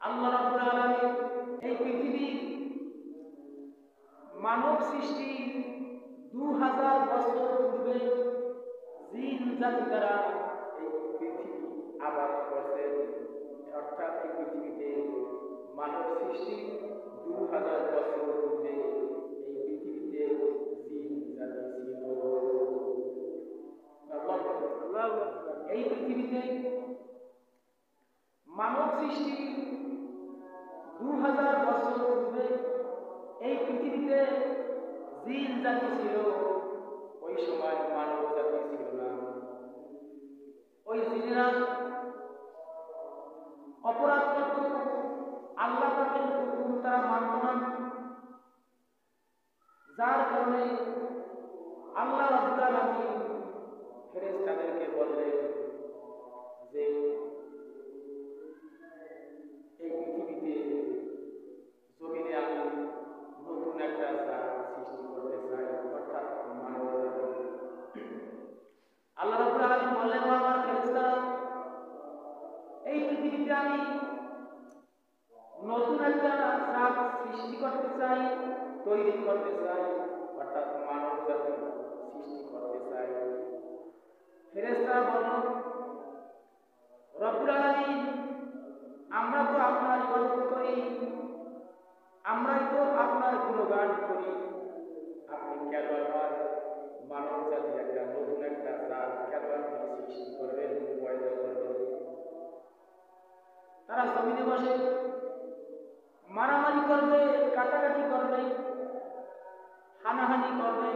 আল্লাহ রাব্বুল আলামিন এই পৃথিবী মানব সৃষ্টি 2000 বছর পূর্বে জিন জাতি দ্বারা এই পৃথিবী আবাদ করছেন। অর্থাৎ এই পৃথিবীতে মানব সৃষ্টি 2000 বছর পূর্বে এই পৃথিবীতে জিন জাতি ছিল। এই পৃথিবীতে মানব সৃষ্টি 2000 বছর পূর্বে এই পৃথিবীতে জিন জাতি ছিল। ওই সময় মানব জাতি ছিল না। ওই জিনেরা অপরাধ করত, আল্লাহ পাকের হুকুম তারা মানত না। যার কারণে আল্লাহ রাব্বুল আলামিন ফেরেশতাদেরকে বললেন যে এই পৃথিবীতে জমিনে আমি নতুন একটা জাত সৃষ্টি করতে চাই, অর্থাৎ মানব জাতি। আল্লাহ রাব্বুল আলামিন বললেন, আমার ফেরেশতারা, এই পৃথিবীতে আমি নতুন একটা জাত সৃষ্টি করতে চাই, তৈরি করতে চাই, অর্থাৎ মানব জাতি সৃষ্টি করতে চাই। ফেরেশতারা বলল, রব্বুল আলামিন, আমরা তো আপনার ইবাদত করি, আমরাই তো আপনার গুণগান করি, আপনি কেন আমার মানব জাতি একটা নতুন একটা জাত কেন আপনি সৃষ্টি করবেন, পয়দা করবেন? তারা জমিনে বসে মারামারি করবে, কাটাকাটি করবে, হানাহানি করবে,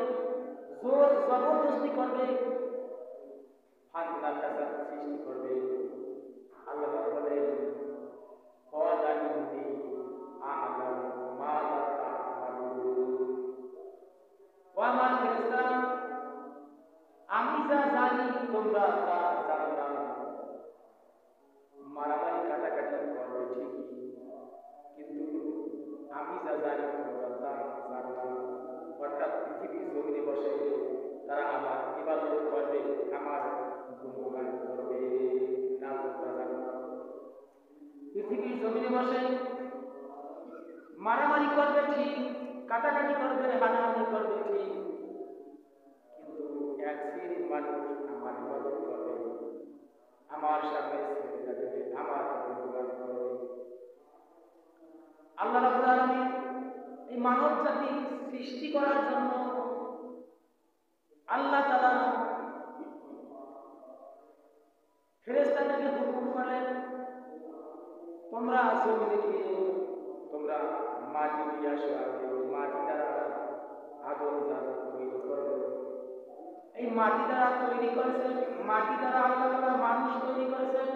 জোর জবরদস্তি করবে, ফাতনা ফাসাদ সৃষ্টি করবে। আল্লাহ বলেন, ক্বালা ইন্নী আ'লামু মা লা তা'লামুন। ও আমার ফেরেশতারা, আমি যা জানি তোমরা তা জানো না। মারামারি কাটাকাটি করবে ঠিকই, কিন্তু আমি যা জানি তোমরা তা জানো না। অর্থাৎ পৃথিবীর জমিনে বসে তারা আমার ইবাদত করবে, আমার গুণগান করবে, না তোমরা জানো না। পৃথিবীর জমিনে বসে মারামারি করবে ঠিক, কাটাকাটি করবে, হানাহানি করবে ঠিক, কিন্তু এক শ্রেণীর মানুষ আমার ইবাদত করবে, আমার সামনে সেজদা দেবে, আমার গুণগান করবে। আল্লাহ রাব্বুল আলামিন এই মানব জাতি সৃষ্টি করার জন্য আল্লাহ তাআলা ফেরেশতাদেরকে হুকুম করলেন, তোমরা জমিনে গিয়ে তোমরা মাটি নিয়ে আসো, আগে মাটি দ্বারা আদম জাত তৈরি করো। এই মাটি দ্বারা তৈরি করেছেন, মাটি দ্বারা আল্লাহ তাআলা মানুষ তৈরি করেছেন।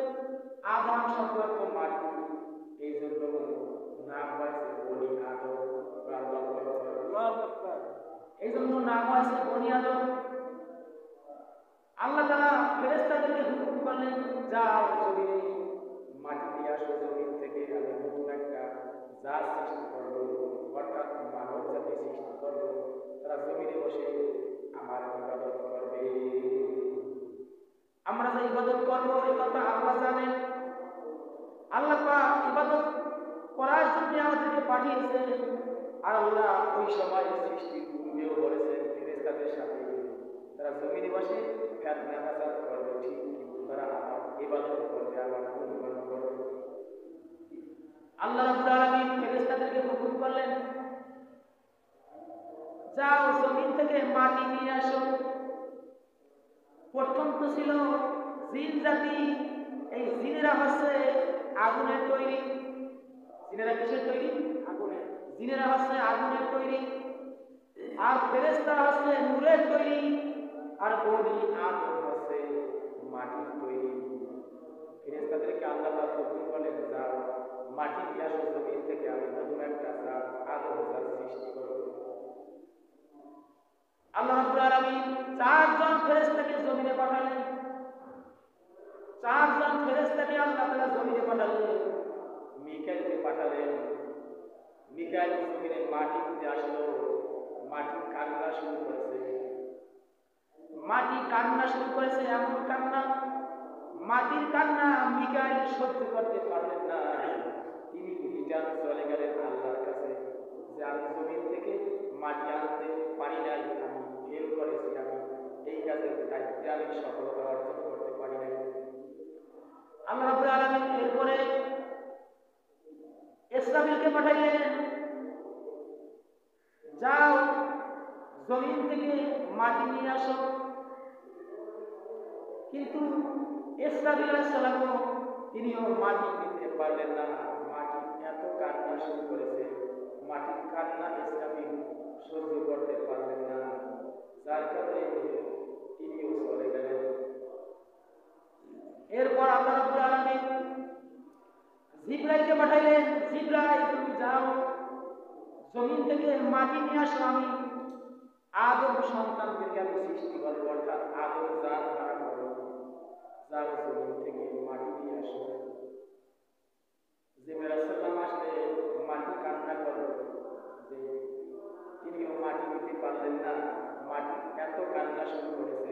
আদম শব্দ অর্থ মাটি, এই জন্য নাম হয়েছে বনি আদম। আল্লাহু আকবার। এই জন্য নাম হয়েছে বনি আদম। আল্লাহ তাআলা ফেরেশতাদেরকে হুকুম করলেন, যাও জমিনে মাটি নিয়ে আসো, জমিন থেকে আমি নতুন একটা জাত সৃষ্টি করবো, অর্থাৎ মানব জাতি সৃষ্টি করবো। তারা জমিনে বসে আমার ইবাদত করবে। আমরা যে ইবাদত করবো এই কথা আল্লাহ জানেন। আল্লাহ পাক ইবাদত করার জন্য আমাদেরকে পাঠিয়েছেন। আর আল্লাহ ওই সময় সৃষ্টির পূর্বেও বলেছেন ফেরেশতাদের সাথে তারা জমিনে বসে ফাতনা ফাসাদ করবে ঠিক, কিন্তু তারা আমার ইবাদত করবে, আমার গুণগান করবে। আল্লাহ রাব্বুল আলামিন ফেরেশতাদেরকে হুকুম করলেন, যাও জমিন থেকে মাটি নিয়ে আসো। প্রথম তো ছিল জিন জাতি। এই জিনেরা হচ্ছে আগুনের তৈরি। জিনেরা কিসের তৈরি? আগুনের। জিনেরা হচ্ছে আগুনের তৈরি, আর ফেরেশতারা হচ্ছে নূরের তৈরি, আর বনি আদম হচ্ছে মাটির তৈরি। ফেরেশতাদেরকে আল্লাহ তাআলা হুকুম করলেন, যাও মাটি নিয়ে আসো জমিন থেকে, আমি নতুন একটা জাত আদম জাত সৃষ্টি করব। আল্লাহ রাব্বুল আলামিন 4 জন ফেরেশতাকে জমিনে পাঠালেন। 4 জন ফেরেশতাকে আল্লাহ তাআলা জমিনে পাঠালেন। মিকাইলকে পাঠালেন। মিকাইল জমিনে মাটি খুঁজে আসলো, মাটি কান্না শুরু করেছে। মাটি কান্না শুরু করেছে, এমন কান্না, মাটির কান্না মিকাইল সহ্য করতে পারলেন না। তিনি মাটি আনতে পারি নাই, আমি ফেল করেছি, আমি এই কাজের দায়িত্বে আমি সফলতা অর্জন করতে পারি নাই। আল্লাহ রাব্বুল আলামিন এরপরে ইসরাফিলকে পাঠাইলেন, যাও জমিন থেকে মাটি নিয়ে আসো। কিন্তু ইসরাফিল আলাইহিস সালাম তিনিও মাটি নিতে পারলেন না। মাটি এত কান্না শুরু করেছে, মাটির কান্না ইসরাফিল সহ্য করতে পারলেন না, যার কারণে তিনিও চলে গেলেন। এরপর আল্লাহ রাব্বুল আলামিন জিবরাইলকে পাঠাইলেন, জিবরাইল তুমি যাও জমিন থেকে মাটি নিয়ে আসো, আমি আদম সন্তানদেরকে আমি সৃষ্টি করবো, অর্থাৎ আদম জাত দ্বারা করবো, যাও জমিন থেকে মাটি নিয়ে আসো। জিবরাইল আলাইহিস সালাম আসলে মাটি কান্না করলো, যে তিনিও মাটি নিতে পারলেন না, মাটি এত কান্না শুরু করেছে।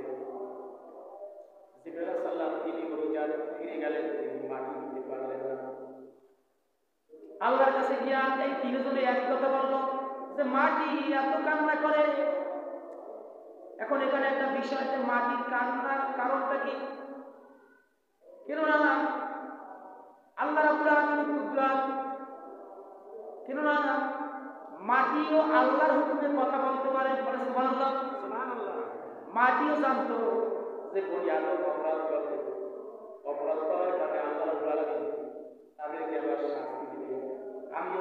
জিবরাইল আলাইহিস সালাম তিনি রোজা ফিরে গেলেন, তিনি মাটি নিতে পারলেন না। আল্লাহর কাছে গিয়া এই তিনজনে এক কথা বলল যে মাটি এত কান্না করে। এখন এখানে একটা বিষয়, যে মাটির কান্নার কারণটা কি? কেননা আল্লাহ রাব্বুল আলামিনের কুদরত, কেননা মাটিও আল্লাহর হুকুমে কথা বলতে পারে। সুবহানাল্লাহ, সুবহানাল্লাহ। মাটিও জানতো যে বনি আদম অপরাধ করবে, অপরাধ করার কারণে আল্লাহ রাব্বুল আলামিন তাদেরকে আবার শাস্তি দিবে। আমি